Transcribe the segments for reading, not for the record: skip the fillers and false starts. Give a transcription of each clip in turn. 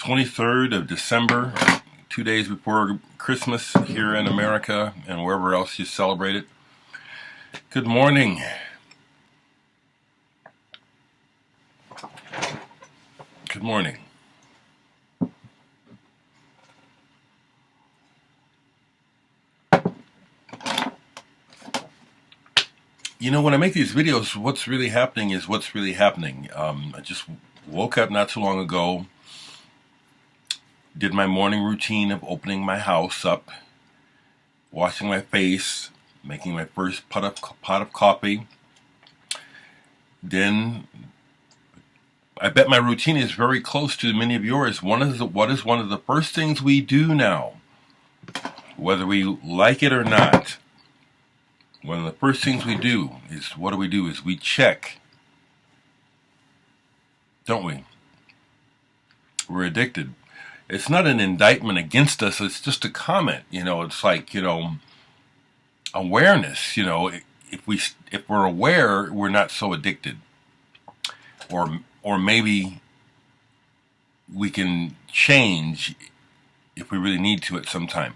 23rd of December, 2 days before Christmas here in America and wherever else you celebrate it. Good morning. Good morning. You know, when I make these videos, what's really happening is what's really happening. I just woke up not too long ago, did my morning routine of opening my house up, washing my face, making my first pot of coffee. Then, I bet my routine is very close to many of yours. What is one of the first things we do now, whether we like it or not? One of the first things we do is, what do? Is we check, don't we? We're addicted. It's not an indictment against us, it's just a comment. It's like, awareness. If we're aware, we're not so addicted. Or maybe we can change if we really need to at some time.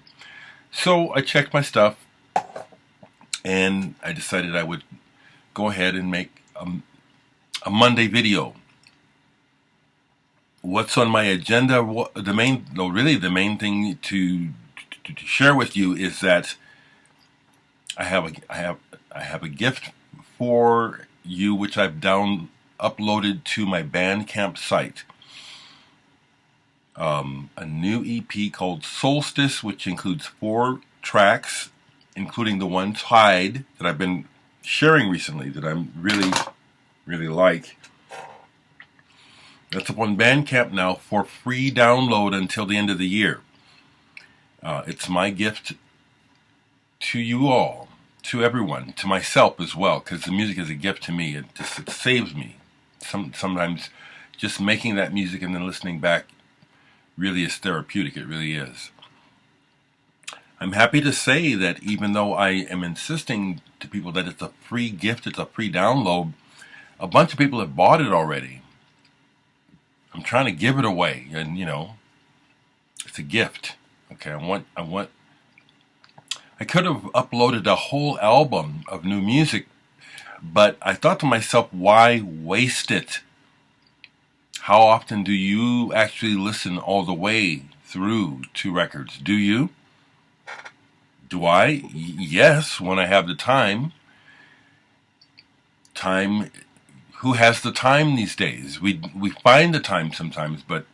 So I checked my stuff, and I decided I would go ahead and make a Monday video. What's on my agenda? The main thing to share with you is that I have a gift for you, which I've uploaded to my Bandcamp site. A new EP called Solstice, which includes 4 tracks, including the one Tide that I've been sharing recently that I'm really like. That's up on Bandcamp now for free download until the end of the year. It's my gift to you all, to everyone, to myself as well, because the music is a gift to me. It saves me. Sometimes just making that music and then listening back really is therapeutic. It really is. I'm happy to say that even though I am insisting to people that it's a free gift, it's a free download, a bunch of people have bought it already. I'm trying to give it away, and it's a gift. Okay, I could have uploaded a whole album of new music, but I thought to myself, why waste it? How often do you actually listen all the way through 2 records? Do you? Do I? Yes, when I have the time. Who has the time these days? We find the time sometimes, but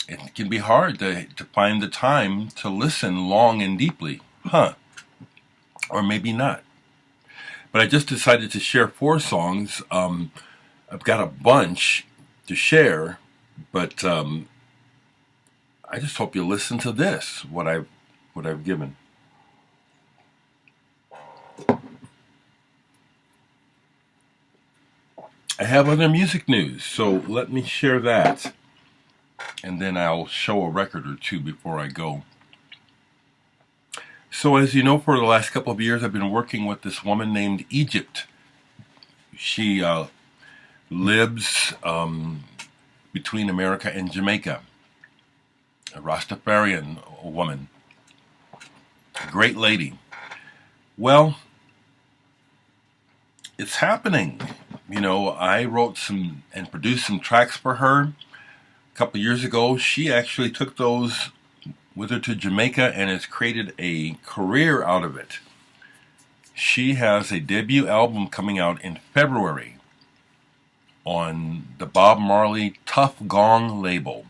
it can be hard to find the time to listen long and deeply. Or maybe not. But I just decided to share 4 songs. I've got a bunch to share, but I just hope you listen to this, what I've given. I have other music news, so let me share that, and then I'll show a record or 2 before I go. So as you know, for the last couple of years, I've been working with this woman named Egypt. She lives between America and Jamaica, a Rastafarian woman, a great lady. Well, it's happening. I wrote some and produced some tracks for her a couple of years ago. She actually took those with her to Jamaica and has created a career out of it. She has a debut album coming out in February on the Bob Marley Tough Gong label.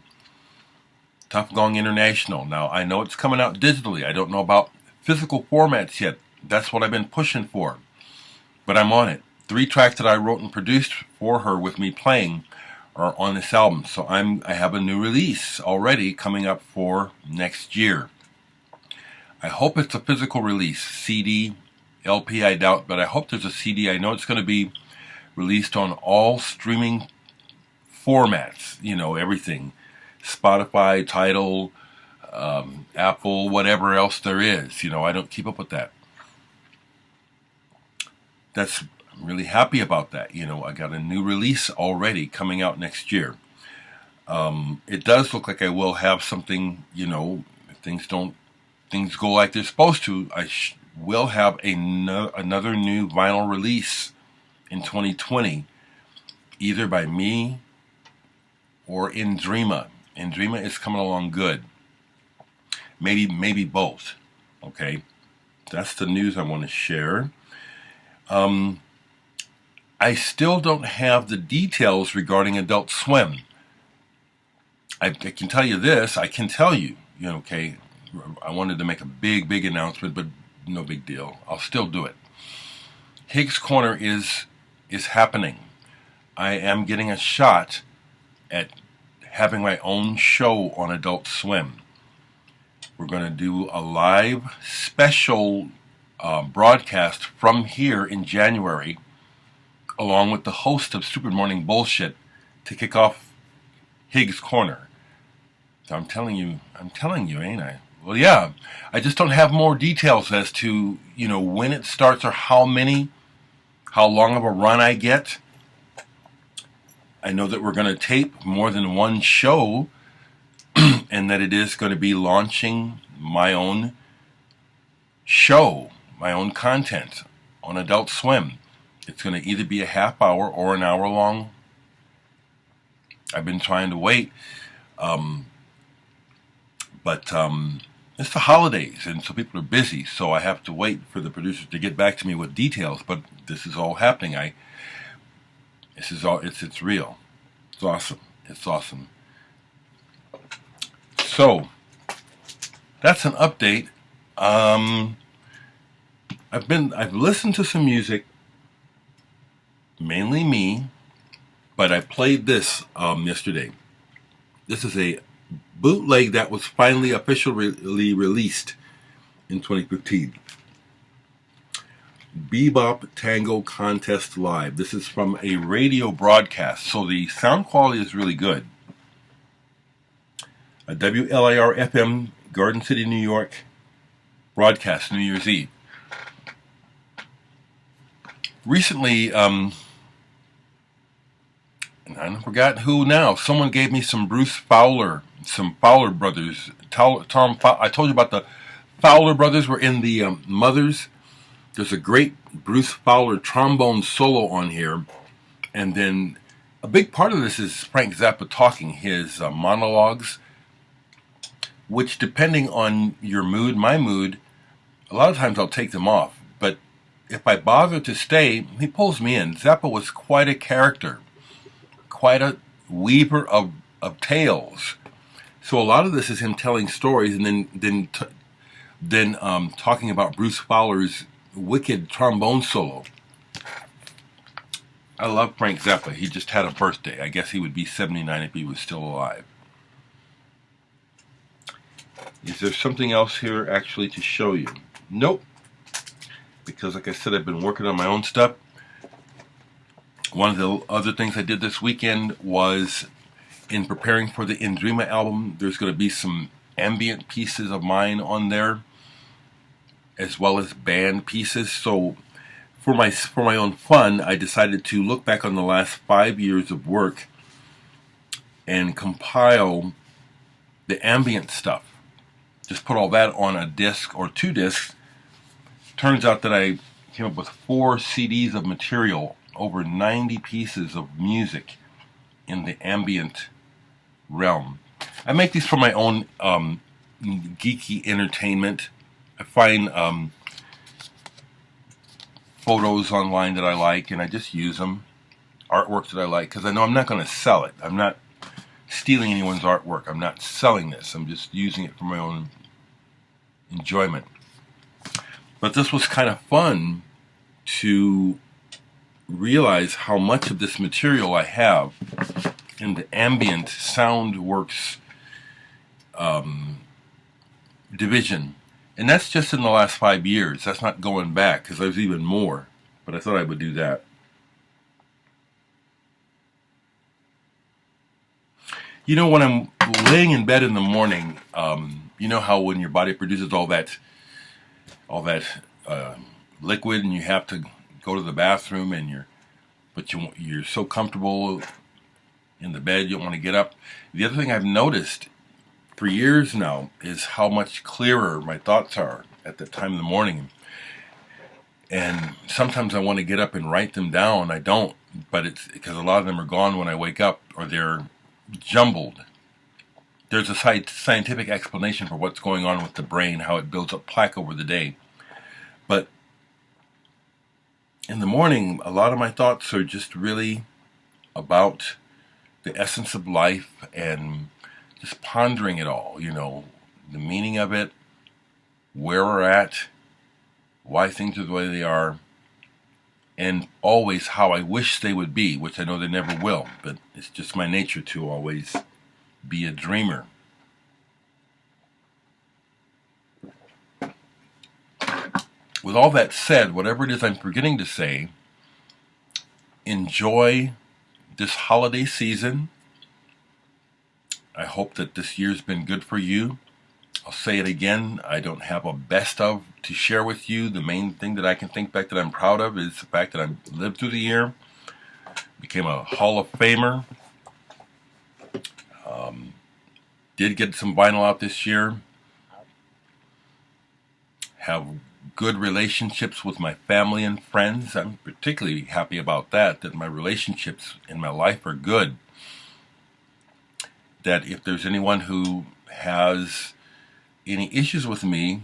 Tough Gong International. Now, I know it's coming out digitally. I don't know about physical formats yet. That's what I've been pushing for. But I'm on it. 3 tracks that I wrote and produced for her with me playing are on this album. So I have a new release already coming up for next year. I hope it's a physical release. CD, LP, I doubt, but I hope there's a CD. I know it's going to be released on all streaming formats. Everything. Spotify, Tidal, Apple, whatever else there is. I don't keep up with that. I'm really happy about that. I got a new release already coming out next year. It does look like I will have something, if things go like they're supposed to, will have another new vinyl release in 2020, either by me or Indrima. Indrima is coming along good. Maybe both. Okay, that's the news I want to share. I still don't have the details regarding Adult Swim. I can tell you this. I can tell you, okay, I wanted to make a big announcement, but no big deal. I'll still do it. Higgs Corner is happening. I am getting a shot at having my own show on Adult Swim. We're going to do a live special broadcast from here in January, along with the host of Stupid Morning Bullshit, to kick off Higgs Corner. So I'm telling you, ain't I? Well, yeah. I just don't have more details as to, when it starts or how long of a run I get. I know that we're going to tape more than one show, and that it is going to be launching my own show, my own content on Adult Swim. It's going to either be a half hour or an hour long. I've been trying to wait, but it's the holidays, and so people are busy, so I have to wait for the producers to get back to me with details, but this is all happening. It's real. It's awesome. It's awesome. So, that's an update. I've listened to some music, mainly me, but I played this yesterday. This is a bootleg that was finally officially released in 2015. Bebop Tango Contest Live. This is from a radio broadcast, so the sound quality is really good. A WLIR FM, Garden City, New York broadcast, New Year's Eve. Recently, and I forgot who now, someone gave me some Bruce Fowler, some Fowler brothers. I told you about the Fowler brothers were in the Mothers. There's a great Bruce Fowler trombone solo on here. And then a big part of this is Frank Zappa talking, his monologues, which, depending on your mood, my mood, a lot of times I'll take them off. But if I bother to stay, he pulls me in. Zappa was quite a character, quite a weaver of tales. So a lot of this is him telling stories and then talking about Bruce Fowler's wicked trombone solo. I love Frank Zappa. He just had a birthday. I guess he would be 79 if he was still alive. Is there something else here actually to show you? Nope. Because like I said, I've been working on my own stuff. One of the other things I did this weekend was, in preparing for the Indrima album, there's going to be some ambient pieces of mine on there, as well as band pieces. So for my own fun, I decided to look back on the last 5 years of work and compile the ambient stuff. Just put all that on a disc or 2 discs. Turns out that I came up with 4 CDs of material, over 90 pieces of music in the ambient realm. I make these for my own geeky entertainment. I find photos online that I like, and I just use them. Artwork that I like, because I know I'm not going to sell it. I'm not stealing anyone's artwork. I'm not selling this. I'm just using it for my own enjoyment. But this was kind of fun to realize how much of this material I have in the ambient Soundworks division. And that's just in the last 5 years. That's not going back, because there's even more. But I thought I would do that. You know, when I'm laying in bed in the morning, you know how when your body produces all that liquid, and you have to go to the bathroom, and you're so comfortable in the bed. You don't want to get up. The other thing I've noticed for years now is how much clearer my thoughts are at that time in the morning. And sometimes I want to get up and write them down. I don't, but it's because a lot of them are gone when I wake up, or they're jumbled. There's a scientific explanation for what's going on with the brain, how it builds up plaque over the day. But in the morning, a lot of my thoughts are just really about the essence of life and just pondering it all, the meaning of it, where we're at, why things are the way they are, and always how I wish they would be, which I know they never will, but it's just my nature to always be a dreamer. With all that said, whatever it is I'm forgetting to say, enjoy this holiday season. I hope that this year's been good for you. I'll say it again, I don't have a best of to share with you. The main thing that I can think back that I'm proud of is the fact that I lived through the year, became a Hall of Famer, did get some vinyl out this year, have good relationships with my family and friends. I'm particularly happy about that my relationships in my life are good. That if there's anyone who has any issues with me,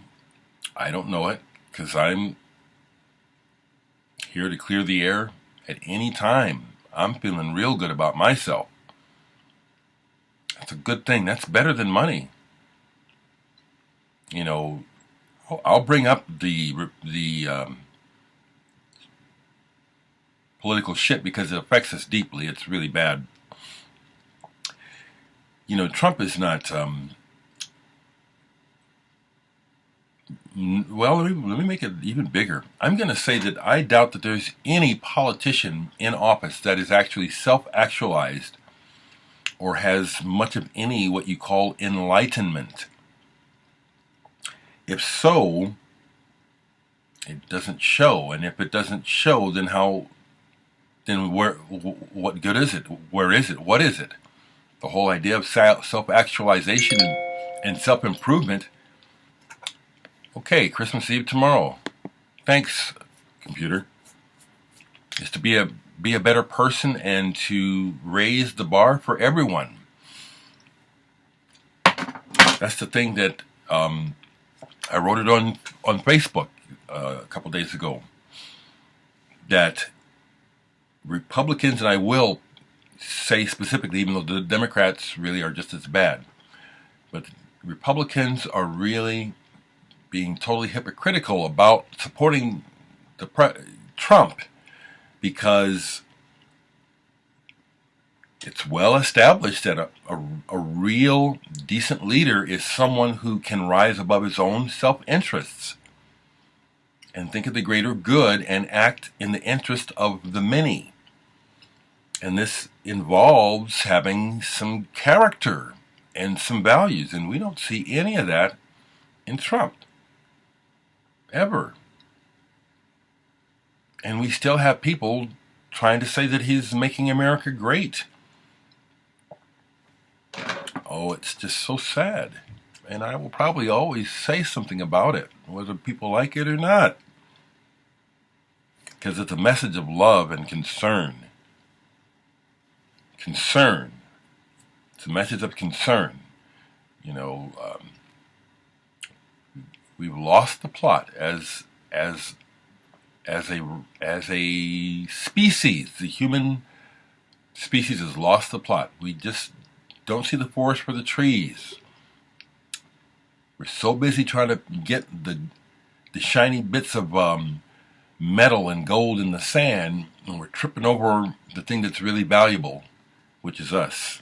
I don't know it, because I'm here to clear the air at any time. I'm feeling real good about myself. That's a good thing. That's better than money. I'll bring up the political shit because it affects us deeply. It's really bad. Trump is not. Well, let me make it even bigger. I'm going to say that I doubt that there's any politician in office that is actually self-actualized or has much of any what you call enlightenment. If so, it doesn't show, and if it doesn't show, then what good is it? Where is it? What is it? The whole idea of self-actualization and self-improvement. Okay, Christmas Eve tomorrow. Thanks, computer. Is to be a better person and to raise the bar for everyone. That's the thing that I wrote it on Facebook a couple days ago. That Republicans, and I will say specifically, even though the Democrats really are just as bad, but Republicans are really being totally hypocritical about supporting Trump, because it's well established that a real decent leader is someone who can rise above his own self-interests and think of the greater good and act in the interest of the many. And this involves having some character and some values, and we don't see any of that in Trump. Ever. And we still have people trying to say that he's making America great. Oh, it's just so sad. And I will probably always say something about it, whether people like it or not. Because it's a message of love and concern. Concern. It's a message of concern. We've lost the plot as a species. The human species has lost the plot. We just don't see the forest for the trees. We're so busy trying to get the shiny bits of metal and gold in the sand, and we're tripping over the thing that's really valuable, which is us.